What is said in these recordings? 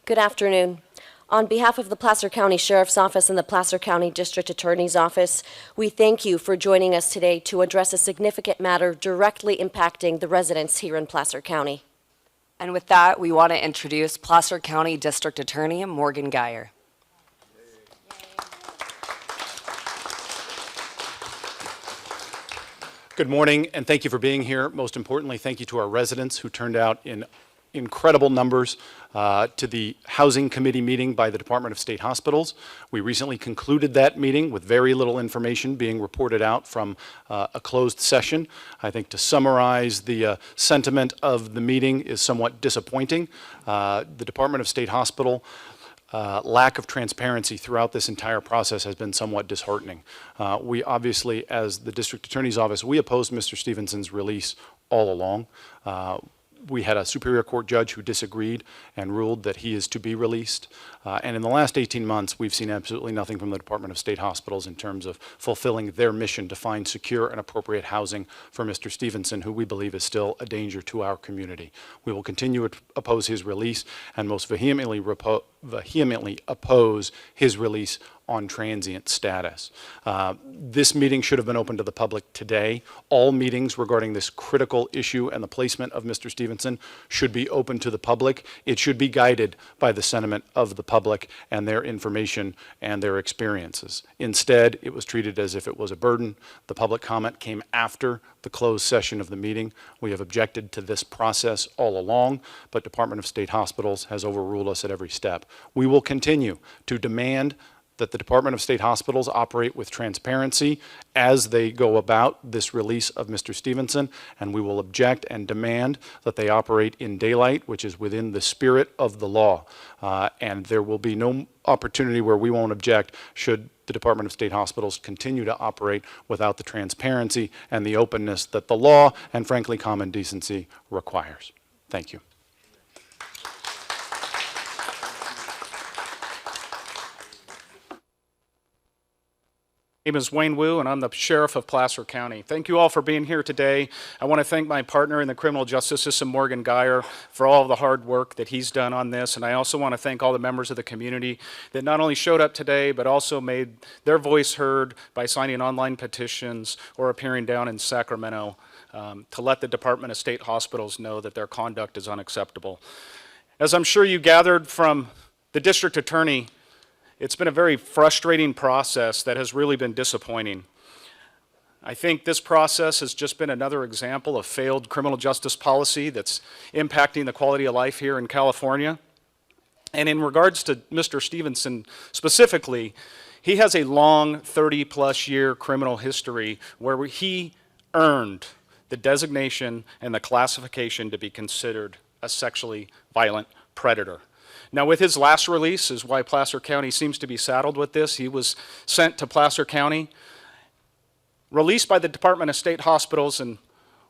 Good afternoon. On behalf of the Placer County Sheriff's Office and the Placer County District Attorney's Office, we thank you for joining us today to address a significant matter directly impacting the residents here in Placer County. And with that, we want to introduce Placer County District Attorney Morgan Geyer. Good morning, and thank you for being here. Most importantly, thank you to our residents who turned out in incredible numbers to the Housing Committee meeting by the Department of State Hospitals. We recently concluded that meeting with very little information being reported out from a closed session. I think to summarize the sentiment of the meeting is somewhat disappointing. The Department of State Hospital lack of transparency throughout this entire process has been somewhat disheartening. We obviously, as the District Attorney's Office, we opposed Mr. Stevenson's release all along. We had a Superior Court judge who disagreed and ruled that he is to be released. And in the last 18 months, we've seen absolutely nothing from the Department of State Hospitals in terms of fulfilling their mission to find secure and appropriate housing for Mr. Stevenson, who we believe is still a danger to our community. We will continue to oppose his release and most vehemently oppose his release on transient status. This meeting should have been open to the public today. All meetings regarding this critical issue and the placement of Mr. Stevenson should be open to the public. It should be guided by the sentiment of the public and their information and their experiences. Instead, it was treated as if it was a burden. The public comment came after the closed session of the meeting. We have objected to this process all along, but Department of State Hospitals has overruled us at every step. We will continue to demand that the Department of State Hospitals operate with transparency as they go about this release of Mr. Stevenson, and we will object and demand that they operate in daylight, which is within the spirit of the law. And there will be no opportunity where we won't object should the Department of State Hospitals continue to operate without the transparency and the openness that the law and, frankly, common decency requires. Thank you. My name is Wayne Wu, and I'm the Sheriff of Placer County. Thank you all for being here today. I want to thank my partner in the criminal justice system, Morgan Geyer, for all of the hard work that he's done on this. And I also want to thank all the members of the community that not only showed up today, but also made their voice heard by signing online petitions or appearing down in Sacramento to let the Department of State Hospitals know that their conduct is unacceptable. As I'm sure you gathered from the district attorney, it's been a very frustrating process that has really been disappointing. I think this process has just been another example of failed criminal justice policy that's impacting the quality of life here in California. And in regards to Mr. Stevenson specifically, he has a long 30-plus year criminal history where he earned the designation and the classification to be considered a sexually violent predator. Now, with his last release is why Placer County seems to be saddled with this. He was sent to Placer County, released by the Department of State Hospitals, and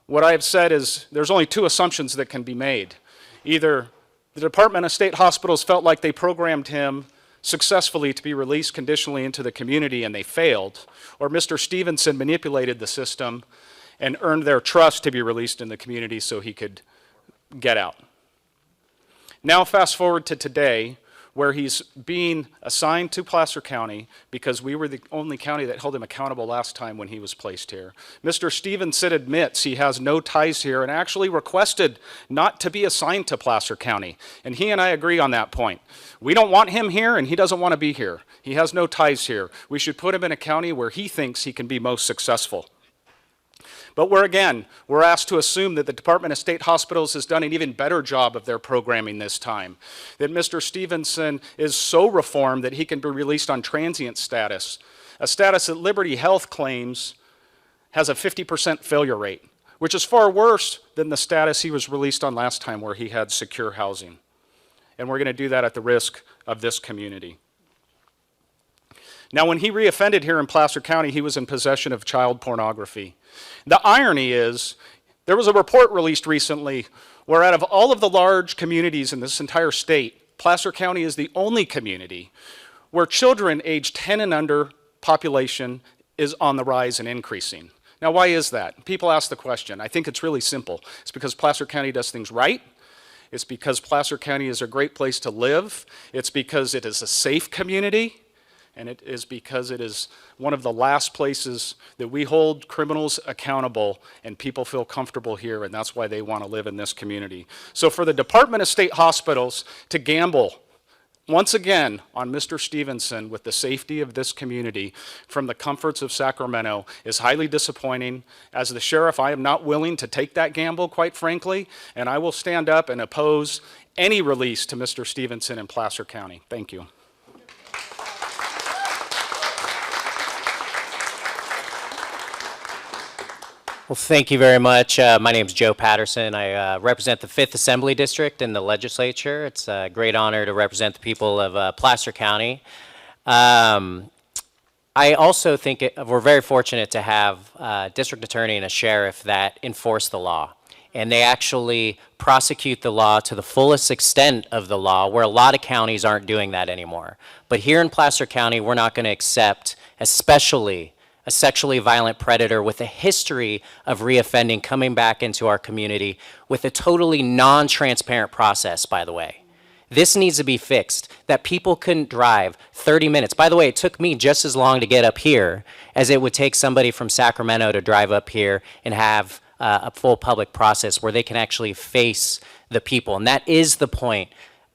what I have said is there's only two assumptions that can be made. Either the Department of State Hospitals felt like they programmed him successfully to be released conditionally into the community and they failed, or Mr. Stevenson manipulated the system and earned their trust to be released in the community so he could get out. Now fast forward to today, where he's being assigned to Placer County because we were the only county that held him accountable last time when he was placed here. Mr. Stevenson admits he has no ties here and actually requested not to be assigned to Placer County. And he and I agree on that point. We don't want him here and he doesn't want to be here. He has no ties here. We should put him in a county where he thinks he can be most successful. But we're asked to assume that the Department of State Hospitals has done an even better job of their programming this time. That Mr. Stevenson is so reformed that he can be released on transient status, a status that Liberty Health claims has a 50% failure rate, which is far worse than the status he was released on last time where he had secure housing. And we're going to do that at the risk of this community. Now, when he reoffended here in Placer County, he was in possession of child pornography. The irony is, there was a report released recently where out of all of the large communities in this entire state, Placer County is the only community where children aged 10 and under population is on the rise and increasing. Now, why is that? People ask the question. I think it's really simple. It's because Placer County does things right. It's because Placer County is a great place to live. It's because it is a safe community. And it is because it is one of the last places that we hold criminals accountable and people feel comfortable here, and that's why they want to live in this community. So for the Department of State Hospitals to gamble once again on Mr. Stevenson with the safety of this community from the comforts of Sacramento is highly disappointing. As the sheriff, I am not willing to take that gamble, quite frankly, and I will stand up and oppose any release to Mr. Stevenson in Placer County. Thank you. Well, thank you very much. My name is Joe Patterson. I represent the 5th Assembly District in the legislature. It's a great honor to represent the people of Placer County. I also think we're very fortunate to have a district attorney and a sheriff that enforce the law. And they actually prosecute the law to the fullest extent of the law, where a lot of counties aren't doing that anymore. But here in Placer County, we're not going to accept, especially a sexually violent predator with a history of reoffending coming back into our community with a totally non-transparent process, by the way. This needs to be fixed, that people couldn't drive 30 minutes. By the way, it took me just as long to get up here as it would take somebody from Sacramento to drive up here and have a full public process where they can actually face the people. And that is the point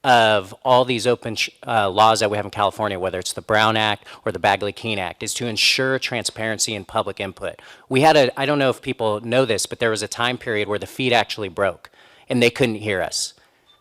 of all these open laws that we have in California, whether it's the Brown Act or the Bagley-Keene Act, is to ensure transparency and public input. We had I don't know if people know this, but there was a time period where the feed actually broke and they couldn't hear us.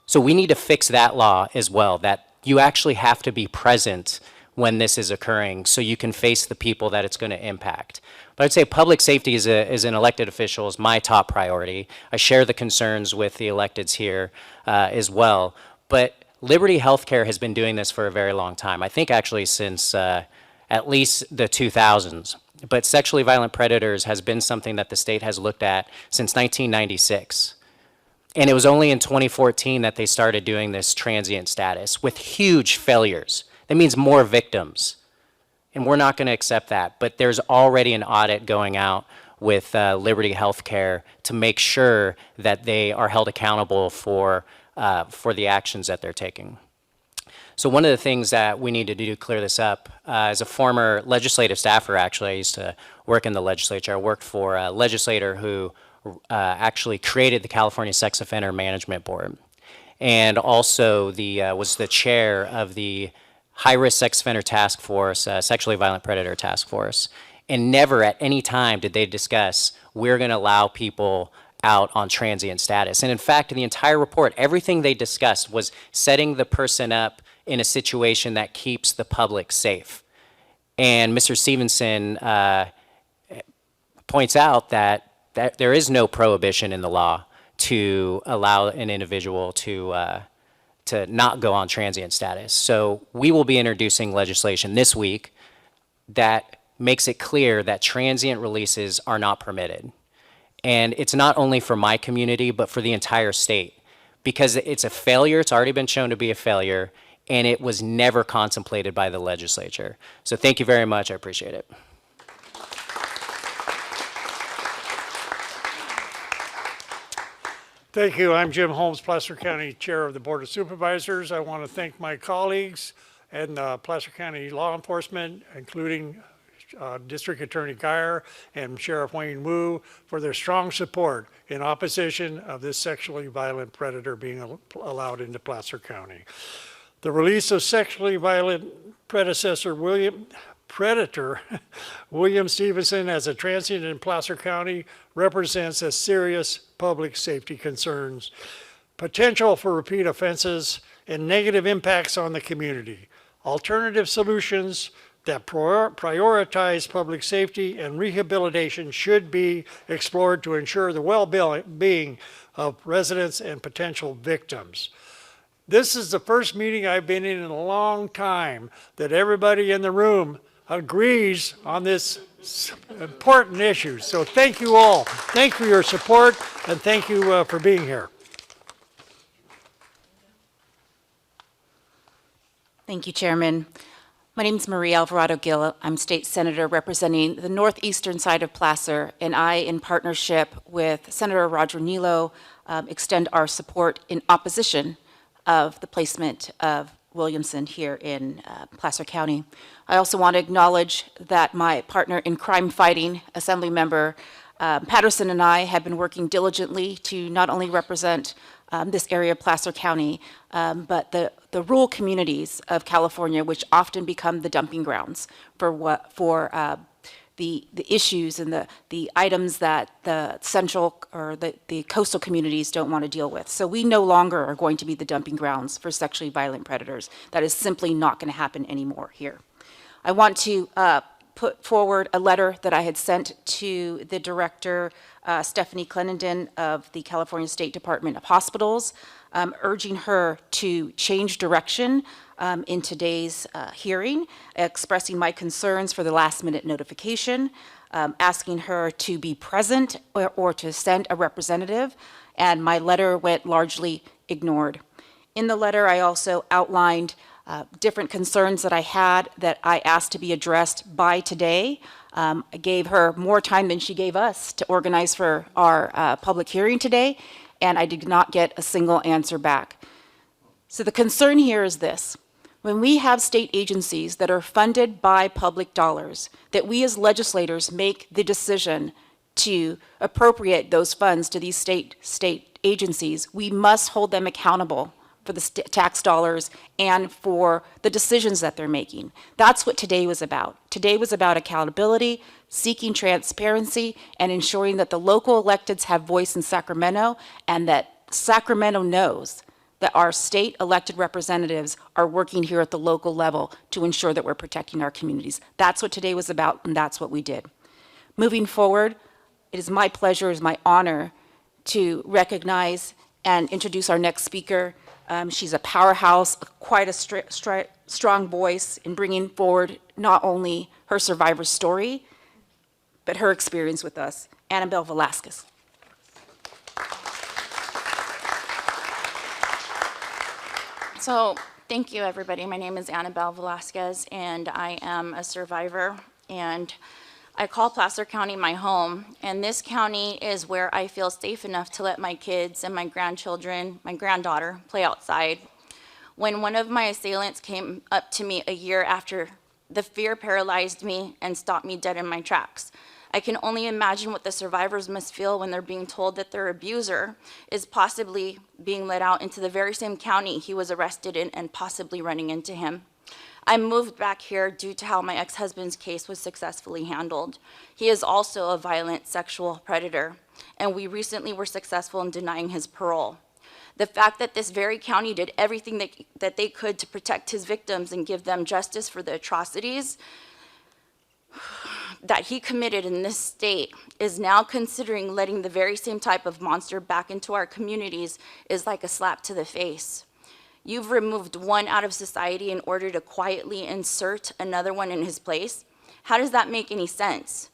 So we need to fix that law as well, that you actually have to be present when this is occurring so you can face the people that it's going to impact. But I'd say public safety as an elected official is my top priority. I share the concerns with the electeds here as well. But Liberty Healthcare has been doing this for a very long time. I think actually since at least the 2000s. But sexually violent predators has been something that the state has looked at since 1996. And it was only in 2014 that they started doing this transient status with huge failures. That means more victims. And we're not going to accept that. But there's already an audit going out with Liberty Healthcare to make sure that they are held accountable for the actions that they're taking. So one of the things that we need to do to clear this up, as a former legislative staffer, actually, I used to work in the legislature. I worked for a legislator who actually created the California Sex Offender Management Board, and also was the chair of the High-Risk Sex Offender Task Force, Sexually Violent Predator Task Force. And never at any time did they discuss, we're going to allow people out on transient status. And in fact, in the entire report, everything they discussed was setting the person up in a situation that keeps the public safe. And Mr. Stevenson points out that there is no prohibition in the law to allow an individual to not go on transient status. So we will be introducing legislation this week that makes it clear that transient releases are not permitted. And it's not only for my community, but for the entire state, because it's a failure. It's already been shown to be a failure, and it was never contemplated by the legislature. So thank you very much. I appreciate it. Thank you. I'm Jim Holmes, Placer County Chair of the Board of Supervisors. I want to thank my colleagues and Placer County law enforcement, including District Attorney Geyer and Sheriff Wayne Wu, for their strong support in opposition of this sexually violent predator being allowed into Placer County. The release of sexually violent predator William Stevenson as a transient in Placer County represents a serious public safety concerns, potential for repeat offenses, and negative impacts on the community. Alternative solutions that prioritize public safety and rehabilitation should be explored to ensure the well-being of residents and potential victims. This is the first meeting I've been in a long time that everybody in the room agrees on this important issue. So thank you all. Thank you for your support, and thank you for being here. Thank you, Chairman. My name is Marie Alvarado Gill. I'm state senator representing the northeastern side of Placer, and I, in partnership with Senator Roger Nilo, extend our support in opposition of the placement of Williamson here in Placer County. I also want to acknowledge that my partner in crime fighting, Assemblymember Patterson, and I have been working diligently to not only represent this area of Placer County, but the rural communities of California, which often become the dumping grounds for the issues and the items that the central or the coastal communities don't want to deal with. So we no longer are going to be the dumping grounds for sexually violent predators. That is simply not going to happen anymore here. I want to put forward a letter that I had sent to the director, Stephanie Clenenden of the California State Department of Hospitals, urging her to change direction in today's hearing, expressing my concerns for the last-minute notification, asking her to be present or to send a representative, and my letter went largely ignored. In the letter, I also outlined different concerns that I had that I asked to be addressed by today. I gave her more time than she gave us to organize for our public hearing today, and I did not get a single answer back. So the concern here is this. When we have state agencies that are funded by public dollars, that we as legislators make the decision to appropriate those funds to these state agencies, we must hold them accountable for the tax dollars and for the decisions that they're making. That's what today was about. Today was about accountability, seeking transparency, and ensuring that the local electeds have voice in Sacramento, and that Sacramento knows that our state elected representatives are working here at the local level to ensure that we're protecting our communities. That's what today was about, and that's what we did. Moving forward, it is my pleasure, it is my honor to recognize and introduce our next speaker. She's a powerhouse, quite a strong voice in bringing forward not only her survivor story, but her experience with us, Annabelle Velasquez. So, thank you, everybody. My name is Annabelle Velasquez, and I am a survivor, and I call Placer County my home, and this county is where I feel safe enough to let my kids and my grandchildren, my granddaughter, play outside. When one of my assailants came up to me a year after, the fear paralyzed me and stopped me dead in my tracks. I can only imagine what the survivors must feel when they're being told that their abuser is possibly being let out into the very same county he was arrested in and possibly running into him. I moved back here due to how my ex-husband's case was successfully handled. He is also a violent sexual predator, and we recently were successful in denying his parole. The fact that this very county did everything that they could to protect his victims and give them justice for the atrocities that he committed in this state is now considering letting the very same type of monster back into our communities is like a slap to the face. You've removed one out of society in order to quietly insert another one in his place. How does that make any sense?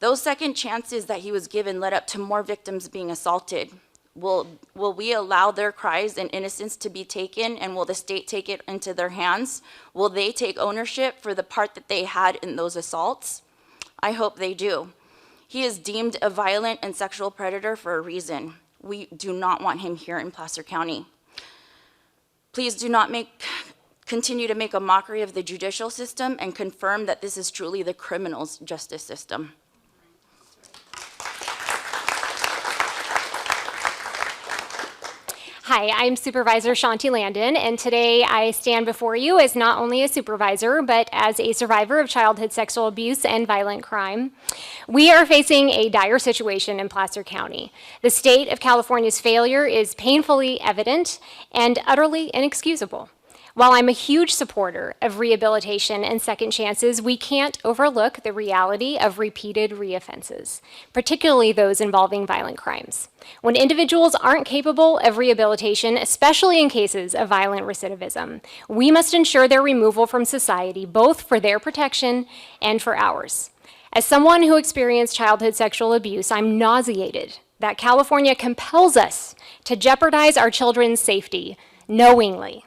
Those second chances that he was given led up to more victims being assaulted. Will we allow their cries and innocence to be taken, and will the state take it into their hands? Will they take ownership for the part that they had in those assaults? I hope they do. He is deemed a violent and sexual predator for a reason. We do not want him here in Placer County. Please do not continue to make a mockery of the judicial system and confirm that this is truly the criminal's justice system. Hi, I'm Supervisor Shanti Landon, and today I stand before you as not only a supervisor, but as a survivor of childhood sexual abuse and violent crime. We are facing a dire situation in Placer County. The state of California's failure is painfully evident and utterly inexcusable. While I'm a huge supporter of rehabilitation and second chances, we can't overlook the reality of repeated reoffenses, particularly those involving violent crimes. When individuals aren't capable of rehabilitation, especially in cases of violent recidivism, we must ensure their removal from society, both for their protection and for ours. As someone who experienced childhood sexual abuse, I'm nauseated that California compels us to jeopardize our children's safety knowingly.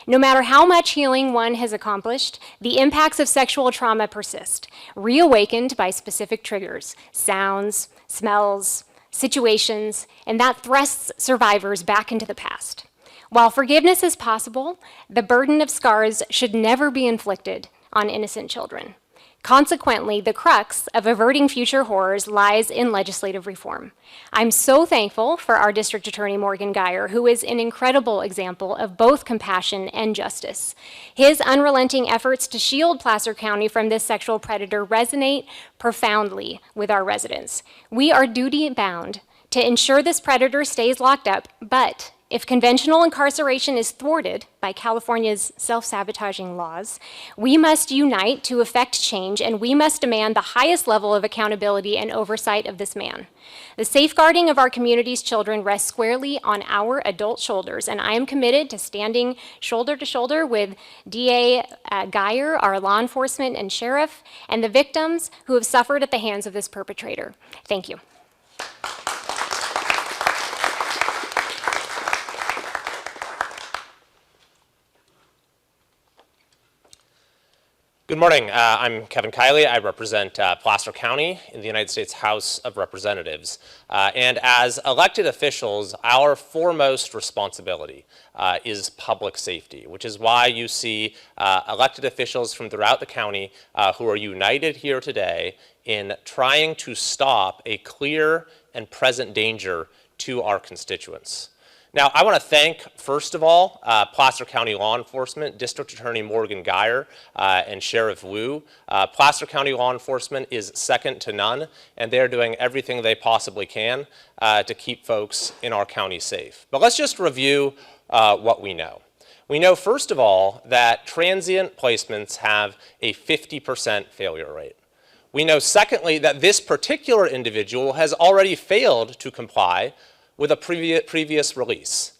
No matter how much healing one has accomplished, the impacts of sexual trauma persist, reawakened by specific triggers, sounds, smells, situations, and that thrusts survivors back into the past. While forgiveness is possible, the burden of scars should never be inflicted on innocent children. Consequently, the crux of averting future horrors lies in legislative reform. I'm so thankful for our District Attorney Morgan Geyer, who is an incredible example of both compassion and justice. His unrelenting efforts to shield Placer County from this sexual predator resonate profoundly with our residents. We are duty-bound to ensure this predator stays locked up, but if conventional incarceration is thwarted by California's self-sabotaging laws, we must unite to effect change, and we must demand the highest level of accountability and oversight of this man. The safeguarding of our community's children rests squarely on our adult shoulders, and I am committed to standing shoulder to shoulder with DA Geyer, our law enforcement and sheriff, and the victims who have suffered at the hands of this perpetrator. Thank you. Good morning. I'm Kevin Kiley. I represent Placer County in the United States House of Representatives. And as elected officials, our foremost responsibility is public safety, which is why you see elected officials from throughout the county who are united here today in trying to stop a clear and present danger to our constituents. Now, I want to thank, first of all, Placer County Law Enforcement, District Attorney Morgan Geyer, and Sheriff Wu. Placer County Law Enforcement is second to none, and they're doing everything they possibly can to keep folks in our county safe. But let's just review what we know. We know, first of all, that transient placements have a 50% failure rate. We know, secondly, that this particular individual has already failed to comply with a previous release.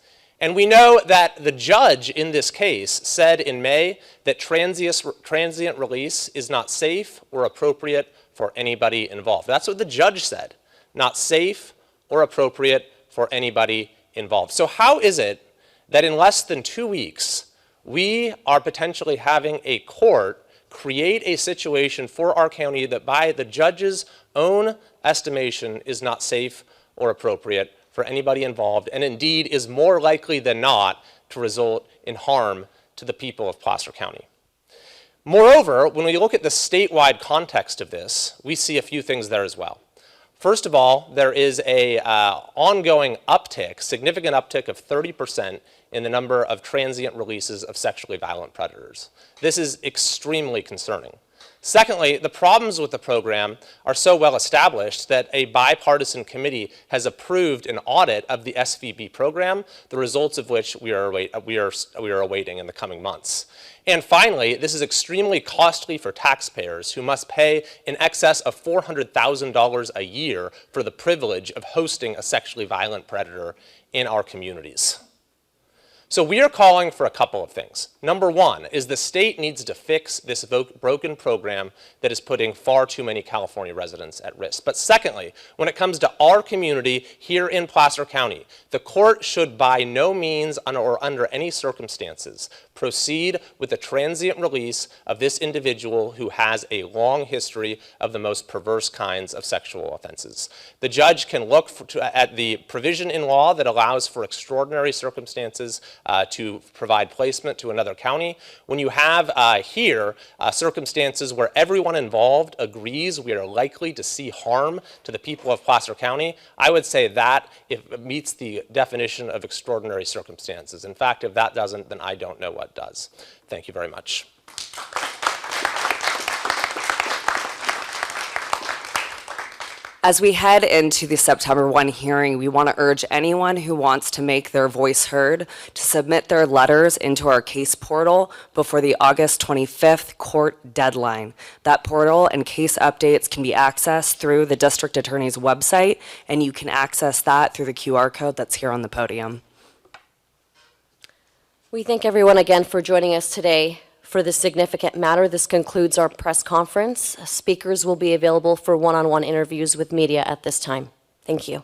And we know that the judge in this case said in May that transient release is not safe or appropriate for anybody involved. That's what the judge said, not safe or appropriate for anybody involved. So how is it that in less than 2 weeks, we are potentially having a court create a situation for our county that by the judge's own estimation is not safe or appropriate for anybody involved, and indeed is more likely than not to result in harm to the people of Placer County? Moreover, when we look at the statewide context of this, we see a few things there as well. First of all, there is a ongoing uptick, significant uptick of 30% in the number of transient releases of sexually violent predators. This is extremely concerning. Secondly, the problems with the program are so well established that a bipartisan committee has approved an audit of the SVP program, the results of which we are awaiting in the coming months. And finally, this is extremely costly for taxpayers who must pay in excess of $400,000 a year for the privilege of hosting a sexually violent predator in our communities. So we are calling for a couple of things. Number one is the state needs to fix this broken program that is putting far too many California residents at risk. But secondly, when it comes to our community here in Placer County, the court should by no means or under any circumstances proceed with the transient release of this individual who has a long history of the most perverse kinds of sexual offenses. The judge can look at the provision in law that allows for extraordinary circumstances to provide placement to another county. When you have here circumstances where everyone involved agrees we are likely to see harm to the people of Placer County, I would say that it meets the definition of extraordinary circumstances. In fact, if that doesn't, then I don't know what does. Thank you very much. As we head into the September 1 hearing, we want to urge anyone who wants to make their voice heard to submit their letters into our case portal before the August 25th court deadline. That portal and case updates can be accessed through the District Attorney's website, and you can access that through the QR code that's here on the podium. We thank everyone again for joining us today for this significant matter. This concludes our press conference. Speakers will be available for one-on-one interviews with media at this time. Thank you.